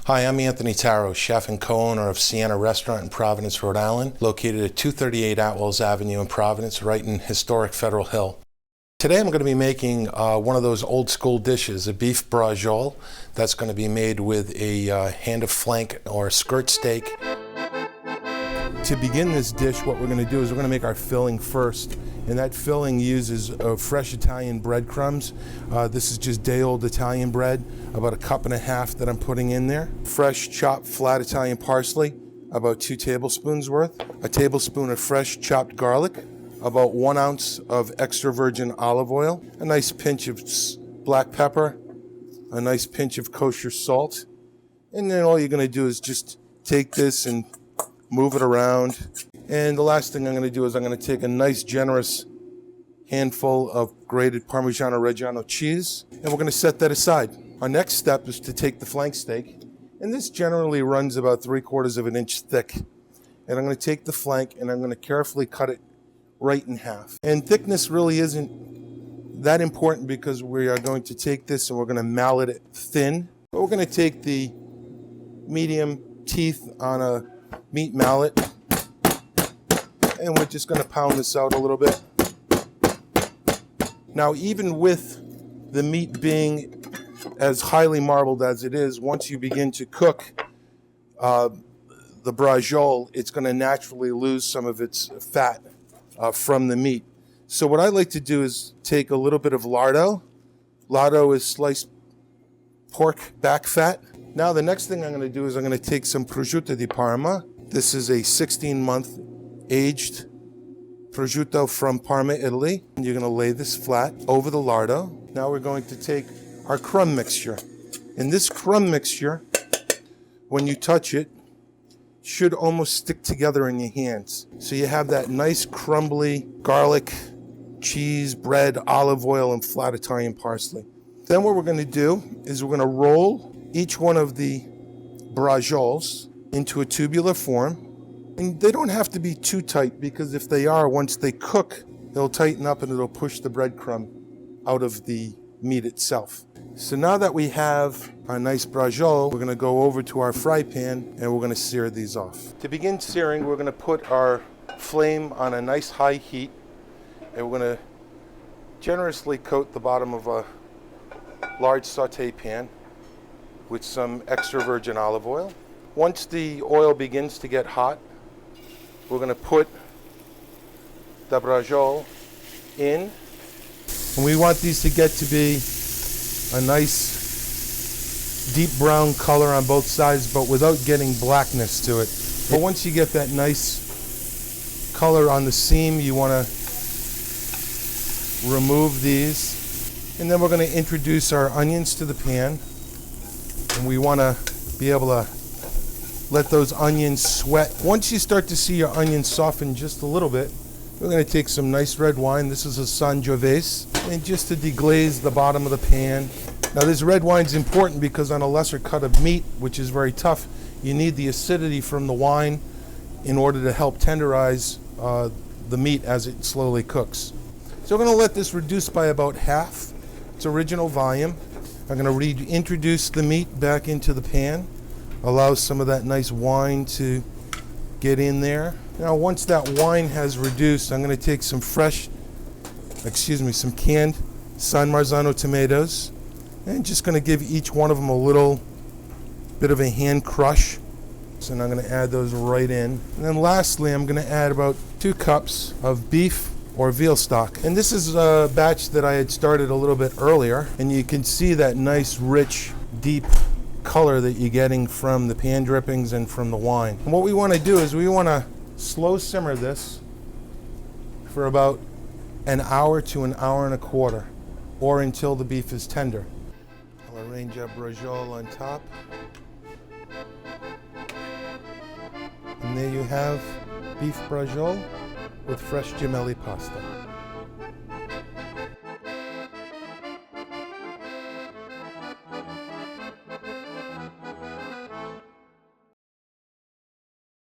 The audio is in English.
Hi, I'm Anthony Tarro, chef and co-owner of Siena Restaurant in Providence, Rhode Island, located at 238 Atwells Avenue in Providence, right in historic Federal Hill. Today I'm going to be making one of those old school dishes, a beef braciole, that's going to be made with a hand of flank or skirt steak. To begin this dish, what we're going to do is we're going to make our filling first, and that filling uses fresh Italian breadcrumbs. This is just day-old Italian bread, about 1.5 cups that I'm putting in there. Fresh chopped flat Italian parsley, about 2 tablespoons worth. A tablespoon of fresh chopped garlic, about 1 ounce of extra virgin olive oil, a nice pinch of black pepper, a nice pinch of kosher salt, and then all you're going to do is just take this and move it around. And the last thing I'm going to do is I'm going to take a nice generous handful of grated Parmigiano Reggiano cheese, and we're going to set that aside. Our next step is to take the flank steak, and this generally runs about 3/4 of an inch thick. And I'm going to take the flank and I'm going to carefully cut it right in half. And thickness really isn't that important because we are going to take this and we're going to mallet it thin. But we're going to take the medium teeth on a meat mallet, and we're just going to pound this out a little bit. Now, even with the meat being as highly marbled as it is, once you begin to cook the braciole, it's going to naturally lose some of its fat from the meat. So what I like to do is take a little bit of lardo. Lardo is sliced pork back fat. Now the next thing I'm going to do is I'm going to take some prosciutto di Parma. This is a 16-month aged prosciutto from Parma, Italy. You're going to lay this flat over the lardo. Now we're going to take our crumb mixture. And this crumb mixture, when you touch it, should almost stick together in your hands. So you have that nice crumbly garlic, cheese, bread, olive oil, and flat Italian parsley. Then what we're going to do is we're going to roll each one of the bracioles into a tubular form. And they don't have to be too tight, because if they are, once they cook, they'll tighten up and it'll push the breadcrumb out of the meat itself. So now that we have our nice braciole, we're going to go over to our fry pan and we're going to sear these off. To begin searing, we're going to put our flame on a nice high heat, and we're going to generously coat the bottom of a large saute pan with some extra virgin olive oil. Once the oil begins to get hot, we're going to put the braciole in. And we want these to get to be a nice deep brown color on both sides, but without getting blackness to it. But once you get that nice color on the seam, you want to remove these. And then we're going to introduce our onions to the pan. And we want to be able to let those onions sweat. Once you start to see your onions soften just a little bit, we're going to take some nice red wine. This is a Sangiovese, and just to deglaze the bottom of the pan. Now this red wine's important because on a lesser cut of meat, which is very tough, you need the acidity from the wine in order to help tenderize the meat as it slowly cooks. So we're going to let this reduce by about half its original volume. I'm going to reintroduce the meat back into the pan, allow some of that nice wine to get in there. Now once that wine has reduced, I'm going to take some canned San Marzano tomatoes, and just going to give each one of them a little bit of a hand crush. So I'm going to add those right in. And then lastly, I'm going to add about 2 cups of beef or veal stock. And this is a batch that I had started a little bit earlier, and you can see that nice, rich, deep color that you're getting from the pan drippings and from the wine. And what we want to do is we want to slow simmer this for about an hour to an hour and a quarter, or until the beef is tender. I'll arrange our braciole on top. And there you have beef braciole with fresh gemelli pasta.